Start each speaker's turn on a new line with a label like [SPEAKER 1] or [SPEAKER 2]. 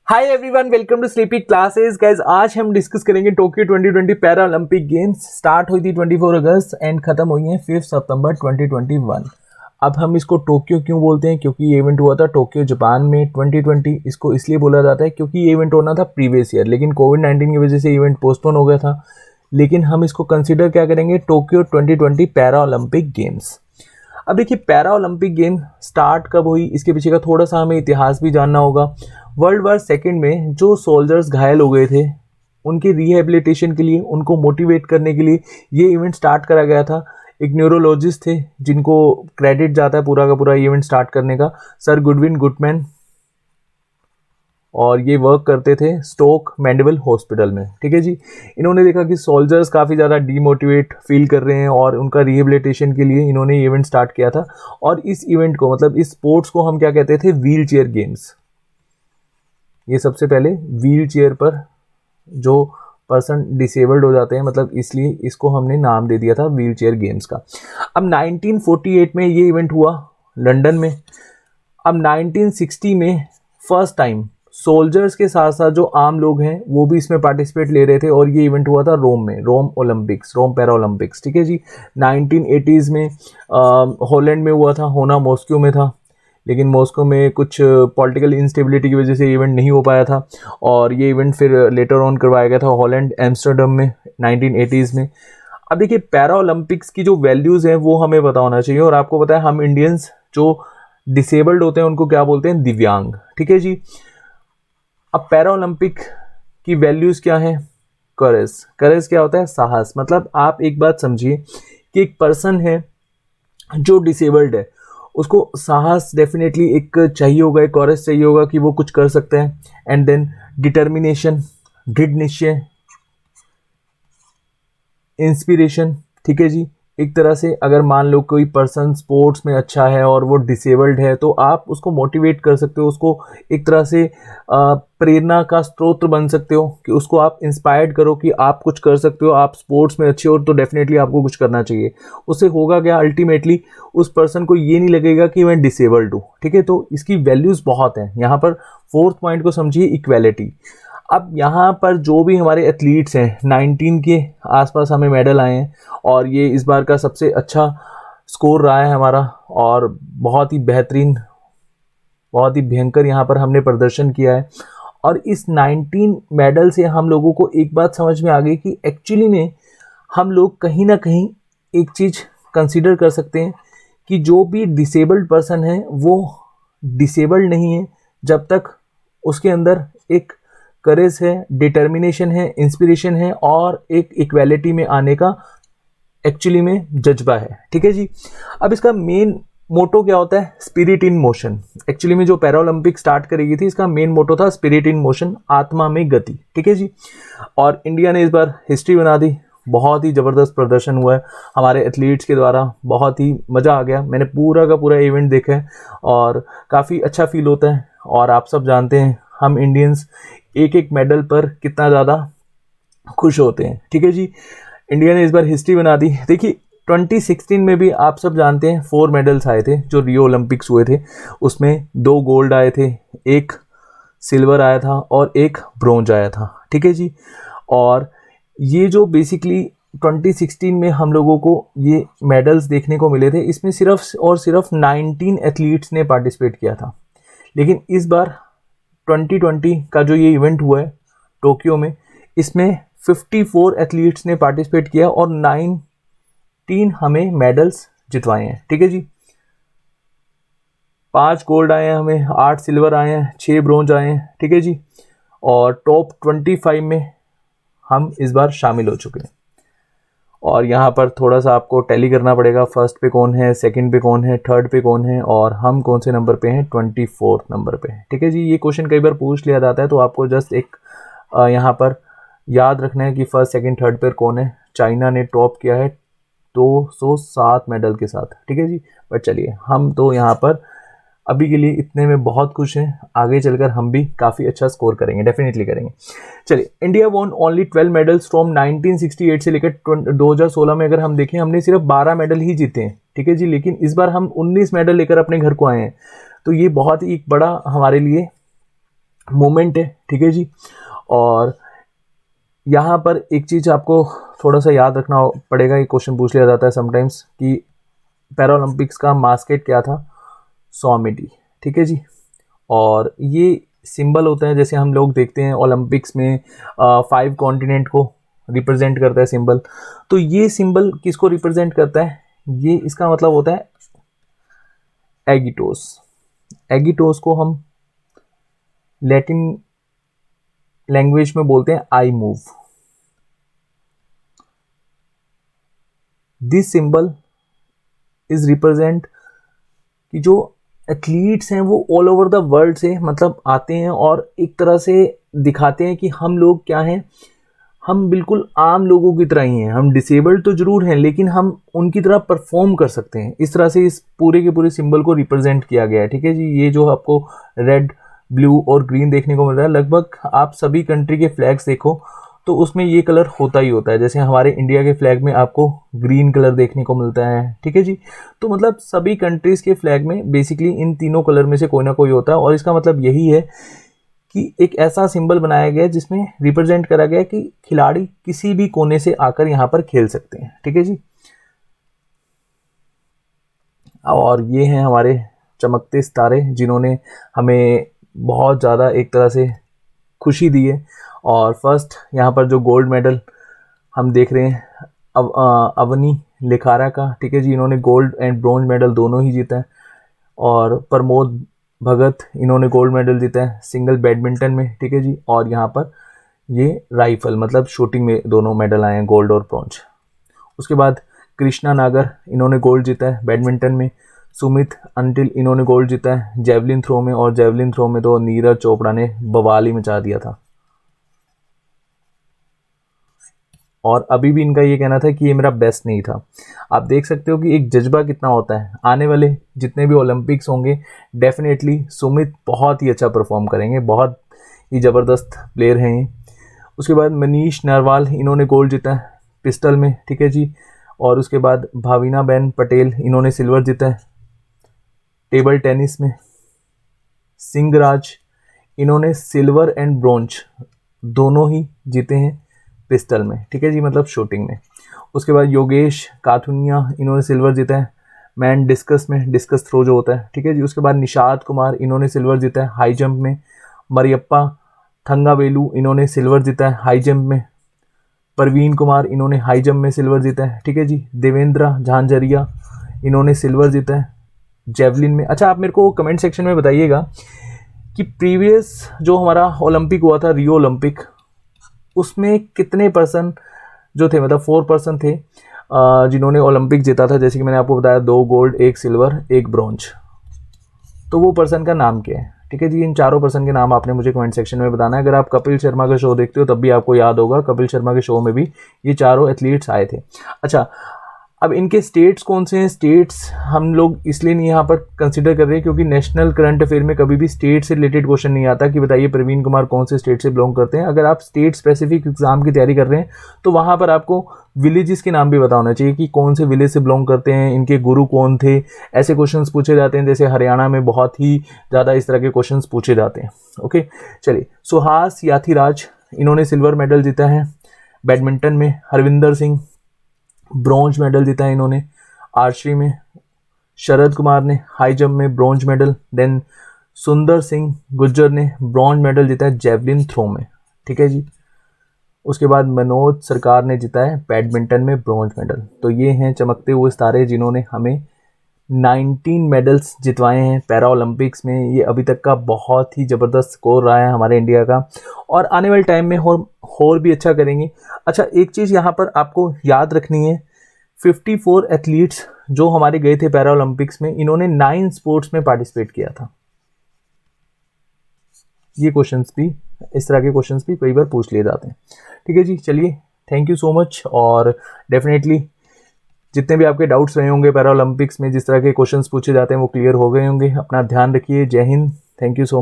[SPEAKER 1] Hi everyone, welcome to sleepy classes guys. आज हम discuss करेंगे Tokyo 2020 para olympic games. Start हुई थी 24 अगस्त एंड खत्म हुई है 5 सितंबर 2021। अब हम इसको टोक्यो क्यों बोलते हैं? क्योंकि ये इवेंट हुआ था टोक्यो जापान में 2020। इसको इसलिए बोला जाता है क्योंकि ये इवेंट होना था प्रीवियस ईयर, लेकिन कोविड-19 की वजह से इवेंट पोस्टपोन हो गया था। लेकिन हम इसको कंसिडर क्या करेंगे? Tokyo 2020 para olympic games. अब देखिए, पैरा ओलंपिक गेम स्टार्ट कब हुई, इसके पीछे का थोड़ा सा हमें इतिहास भी जानना होगा। वर्ल्ड वार सेकेंड में जो सोल्जर्स घायल हो गए थे, उनके रिहेबिलिटेशन के लिए, उनको मोटिवेट करने के लिए ये इवेंट स्टार्ट करा गया था। एक न्यूरोलॉजिस्ट थे जिनको क्रेडिट जाता है पूरा का पूरा इवेंट स्टार्ट करने का, सर गुडविन गुडमैन, और ये वर्क करते थे स्टोक मैंडेविल हॉस्पिटल में। ठीक है जी। इन्होंने देखा कि सोल्जर्स काफ़ी ज़्यादा डीमोटिवेट फील कर रहे हैं और उनका रिहेबिलिटेशन के लिए इन्होंने ये इवेंट स्टार्ट किया था। और इस इवेंट को, मतलब इस स्पोर्ट्स को हम क्या कहते थे? Wheel chair games. ये सबसे पहले व्हील चेयर पर जो पर्सन डिसेबल्ड हो जाते हैं, मतलब इसलिए इसको हमने नाम दे दिया था व्हील चेयर गेम्स का। अब 1948 में ये इवेंट हुआ लंदन में। अब 1960 में फर्स्ट टाइम सोल्जर्स के साथ साथ जो आम लोग हैं वो भी इसमें पार्टिसिपेट ले रहे थे, और ये इवेंट हुआ था रोम में, रोम ओलंपिक्स, रोम पैरा ओलंपिक्स। ठीक है जी। 1980s में हॉलैंड में हुआ था, होना मॉस्को में था, लेकिन मॉस्को में कुछ पॉलिटिकल इंस्टेबिलिटी की वजह से इवेंट नहीं हो पाया था, और ये इवेंट फिर लेटर ऑन करवाया गया था हॉलैंड एम्स्टर्डम में 1980s में। अब देखिए, पैरा ओलंपिक्स की जो वैल्यूज़ हैं वो हमें पता होना चाहिए, और आपको पता है हम इंडियंस जो डिसेबल्ड होते हैं उनको क्या बोलते हैं? दिव्यांग। ठीक है जी। अब पैरा ओलंपिक की वैल्यूज़ क्या हैं? करेज। करेज क्या होता है? साहस। मतलब आप एक बात समझिए कि एक पर्सन है जो डिसेबल्ड है, उसको साहस डेफिनेटली एक चाहिए होगा, एक करेज चाहिए होगा कि वो कुछ कर सकते हैं। एंड देन डिटर्मिनेशन, दृढ़ निश्चय, इंस्पिरेशन। ठीक है जी। एक तरह से अगर मान लो कोई पर्सन स्पोर्ट्स में अच्छा है और वो डिसेबल्ड है, तो आप उसको मोटिवेट कर सकते हो, उसको एक तरह से प्रेरणा का स्रोत बन सकते हो कि उसको आप इंस्पायर्ड करो कि आप कुछ कर सकते हो, आप स्पोर्ट्स में अच्छे हो तो डेफिनेटली आपको कुछ करना चाहिए। उससे होगा क्या? अल्टीमेटली उस पर्सन को ये नहीं लगेगा कि मैं डिसेबल्ड हूँ। ठीक है। तो इसकी वैल्यूज़ बहुत हैं। यहाँ पर फोर्थ पॉइंट को समझिए, इक्वेलिटी। अब यहाँ पर जो भी हमारे एथलीट्स हैं, 19 के आसपास हमें मेडल आए हैं, और ये इस बार का सबसे अच्छा स्कोर रहा है हमारा, और बहुत ही बेहतरीन, बहुत ही भयंकर यहाँ पर हमने प्रदर्शन किया है। और इस 19 मेडल से हम लोगों को एक बात समझ में आ गई कि एक्चुअली में हम लोग कहीं ना कहीं एक चीज़ कंसीडर कर सकते हैं कि जो भी डिसेबल्ड पर्सन है वो डिसेबल्ड नहीं है जब तक उसके अंदर एक करेज है, डिटर्मिनेशन है, इंस्पिरेशन है, और एक इक्वालिटी में आने का एक्चुअली में जज्बा है। ठीक है जी। अब इसका मेन मोटो क्या होता है? Spirit in motion. एक्चुअली में जो पैरा ओलंपिक स्टार्ट करेगी थी, इसका मेन मोटो था स्पिरिट इन मोशन, आत्मा में गति। ठीक है जी। और इंडिया ने इस बार हिस्ट्री बना दी। बहुत ही ज़बरदस्त प्रदर्शन हुआ है हमारे एथलीट्स के द्वारा, बहुत ही मज़ा आ गया। मैंने पूरा का पूरा इवेंट देखा है और काफ़ी अच्छा फील होता है। और आप सब जानते हैं हम इंडियंस एक एक मेडल पर कितना ज़्यादा खुश होते हैं। ठीक है जी। इंडिया ने इस बार हिस्ट्री बना दी। देखिए, 2016 में भी आप सब जानते हैं 4 मेडल्स आए थे जो रियो ओलंपिक्स हुए थे। उसमें 2 गोल्ड आए थे, 1 सिल्वर आया था और 1 ब्रोंज आया था। ठीक है जी। और ये जो बेसिकली 2016 में हम लोगों को ये मेडल्स देखने को मिले थे, इसमें सिर्फ और सिर्फ 19 एथलीट्स ने पार्टिसिपेट किया था। लेकिन इस बार 2020 का जो ये इवेंट हुआ है टोक्यो में, इसमें 54 एथलीट्स ने पार्टिसिपेट किया और 19 हमें मेडल्स जितवाए हैं। ठीक है जी। 5 गोल्ड आए हैं हमें, 8 सिल्वर आए हैं, 6 ब्रोंज आए हैं। ठीक है जी। और टॉप 25 में हम इस बार शामिल हो चुके हैं। और यहाँ पर थोड़ा सा आपको टैली करना पड़ेगा, फर्स्ट पे कौन है, सेकंड पे कौन है, थर्ड पे कौन है, और हम कौन से नंबर पे हैं? 24 नंबर पे। ठीक है जी। ये क्वेश्चन कई बार पूछ लिया जाता है, तो आपको जस्ट एक यहाँ पर याद रखना है कि फर्स्ट सेकंड थर्ड पर कौन है। चाइना ने टॉप किया है 207 मेडल के साथ। ठीक है जी। बट चलिए, हम तो यहाँ पर अभी के लिए इतने में बहुत खुश हैं। आगे चलकर हम भी काफ़ी अच्छा स्कोर करेंगे, डेफिनेटली करेंगे। चलिए, India won only 12 medals from 1968 से लेकर 2016 में अगर हम देखें, हमने सिर्फ 12 मेडल ही जीते हैं। ठीक है जी। लेकिन इस बार हम 19 मेडल लेकर अपने घर को आए हैं, तो ये बहुत ही एक बड़ा हमारे लिए मोमेंट है, ठीक है जी। और यहाँ पर एक चीज़ आपको थोड़ा सा याद रखना पड़ेगा, ये क्वेश्चन पूछ लिया जाता है समटाइम्स कि पैरा ओलंपिक्स का मास्केट क्या था, 100 मीटर, ठीक है जी। और ये सिंबल होता है, जैसे हम लोग देखते हैं ओलंपिक्स में 5 कॉन्टिनेंट को रिप्रेजेंट करता है सिंबल, तो ये सिंबल किसको रिप्रेजेंट करता है, ये इसका मतलब होता है एगिटोस। एगिटोस को हम लैटिन लैंग्वेज में बोलते हैं I move. This symbol is represent कि जो एथलीट्स हैं वो ऑल ओवर द वर्ल्ड से मतलब आते हैं और एक तरह से दिखाते हैं कि हम लोग क्या हैं, हम बिल्कुल आम लोगों की तरह ही हैं, हम डिसेबल्ड तो जरूर हैं लेकिन हम उनकी तरह परफॉर्म कर सकते हैं। इस तरह से इस पूरे के पूरे सिंबल को रिप्रेजेंट किया गया है, ठीक है जी। ये जो आपको रेड, ब्लू और ग्रीन देखने को मिल रहा है, लगभग आप सभी कंट्री के फ्लैग्स देखो तो उसमें ये कलर होता ही होता है। जैसे हमारे इंडिया के फ्लैग में आपको ग्रीन कलर देखने को मिलता है, ठीक है जी। तो मतलब सभी कंट्रीज के फ्लैग में बेसिकली इन तीनों कलर में से कोई ना कोई होता है, और इसका मतलब यही है कि एक ऐसा सिंबल बनाया गया है जिसमें रिप्रेजेंट करा गया है कि खिलाड़ी किसी भी कोने से आकर यहाँ पर खेल सकते हैं, ठीक है जी। और ये हैं हमारे चमकते सितारे जिन्होंने हमें बहुत ज़्यादा एक तरह से खुशी दी है। और फर्स्ट यहाँ पर जो गोल्ड मेडल हम देख रहे हैं अवनी लिखारा का, ठीक है जी, इन्होंने गोल्ड एंड ब्रॉन्ज मेडल दोनों ही जीता है। और प्रमोद भगत, इन्होंने गोल्ड मेडल जीता है सिंगल बैडमिंटन में, ठीक है जी। और यहाँ पर ये राइफल मतलब शूटिंग में दोनों मेडल आए हैं, गोल्ड और ब्रॉन्ज। उसके बाद कृष्णा नागर, इन्होंने गोल्ड जीता है बैडमिंटन में। सुमित अंटिल, इन्होंने गोल्ड जीता है जेवलिन थ्रो में, और जेवलिन थ्रो में तो नीरज चोपड़ा ने बवाल ही मचा दिया था। और अभी भी इनका ये कहना था कि ये मेरा बेस्ट नहीं था। आप देख सकते हो कि एक जज्बा कितना होता है। आने वाले जितने भी ओलंपिक्स होंगे डेफिनेटली सुमित बहुत ही अच्छा परफॉर्म करेंगे, बहुत ही ज़बरदस्त प्लेयर हैं ये। उसके बाद मनीष नरवाल, इन्होंने गोल्ड जीता है पिस्टल में, ठीक है जी। और उसके बाद भाविना बेन पटेल, इन्होंने सिल्वर जीता है टेबल टेनिस में। सिंहराज, इन्होंने सिल्वर एंड ब्रॉन्ज दोनों ही जीते हैं पिस्टल में, ठीक है जी, मतलब शूटिंग में। उसके बाद योगेश काथुनिया, इन्होंने सिल्वर जीता है मैन डिस्कस में, डिस्कस थ्रो जो होता है, ठीक है जी। उसके बाद निषाद कुमार, इन्होंने सिल्वर जीता है हाई जंप में। मरियप्पा थंगावेलू, इन्होंने सिल्वर जीता है हाई जंप में। परवीन कुमार, इन्होंने हाई जंप में सिल्वर जीता है, ठीक है जी। देवेंद्र झांझरिया, इन्होंने सिल्वर जीता है जेवलिन में। अच्छा, आप मेरे को कमेंट सेक्शन में बताइएगा कि प्रीवियस जो हमारा ओलंपिक हुआ था रियो ओलंपिक, उसमें कितने पर्सन जो थे, मतलब 4 पर्सन थे जिन्होंने ओलंपिक जीता था। जैसे कि मैंने आपको बताया 2 गोल्ड, 1 सिल्वर, 1 ब्रॉन्ज। तो वो पर्सन का नाम क्या है, ठीक है जी। इन चारों पर्सन के नाम आपने मुझे कमेंट सेक्शन में बताना है। अगर आप कपिल शर्मा का शो देखते हो तब भी आपको याद होगा, कपिल शर्मा के शो में भी ये चारों एथलीट्स आए थे। अच्छा, अब इनके स्टेट्स कौन से हैं, स्टेट्स हम लोग इसलिए नहीं यहाँ पर कंसिडर कर रहे हैं क्योंकि नेशनल करंट अफेयर में कभी भी स्टेट से रिलेटेड क्वेश्चन नहीं आता कि बताइए प्रवीण कुमार कौन से स्टेट से बिलोंग करते हैं। अगर आप स्टेट स्पेसिफिक एग्जाम की तैयारी कर रहे हैं तो वहाँ पर आपको विलेजेस के नाम भी पता होना चाहिए कि कौन से विलेज से बिलोंग करते हैं, इनके गुरु कौन थे। ऐसे क्वेश्चंस पूछे जाते हैं, जैसे हरियाणा में बहुत ही ज़्यादा इस तरह के क्वेश्चंस पूछे जाते हैं। ओके, चलिए। सुहास याथिराज, इन्होंने सिल्वर मेडल जीता है बैडमिंटन में। हरविंदर सिंह, ब्रॉन्ज मेडल जीता है इन्होंने आर्चरी में। शरद कुमार ने हाई जंप में ब्रॉन्ज मेडल। देन सुंदर सिंह गुज्जर ने ब्रॉन्ज मेडल जीता है जेवलिन थ्रो में, ठीक है जी। उसके बाद मनोज सरकार ने जीता है बैडमिंटन में ब्रॉन्ज मेडल। तो ये हैं चमकते हुए सितारे जिन्होंने हमें 19 मेडल्स जितवाए हैं पैरा ओलंपिक्स में। ये अभी तक का बहुत ही ज़बरदस्त स्कोर रहा है हमारे इंडिया का, और आने वाले टाइम में और भी अच्छा करेंगे। अच्छा, एक चीज़ यहाँ पर आपको याद रखनी है, 54 एथलीट्स जो हमारे गए थे पैरा ओलंपिक्स में, इन्होंने 9 स्पोर्ट्स में पार्टिसिपेट किया था। ये क्वेश्चंस भी, इस तरह के क्वेश्चंस भी कई बार पूछ लिए जाते हैं, ठीक है जी। चलिए, थैंक यू सो मच। और डेफिनेटली जितने भी आपके डाउट्स रहे होंगे पैरा ओलंपिक्स में, जिस तरह के क्वेश्चंस पूछे जाते हैं वो क्लियर हो गए होंगे। अपना ध्यान रखिए। जय Hind. Thank you so much.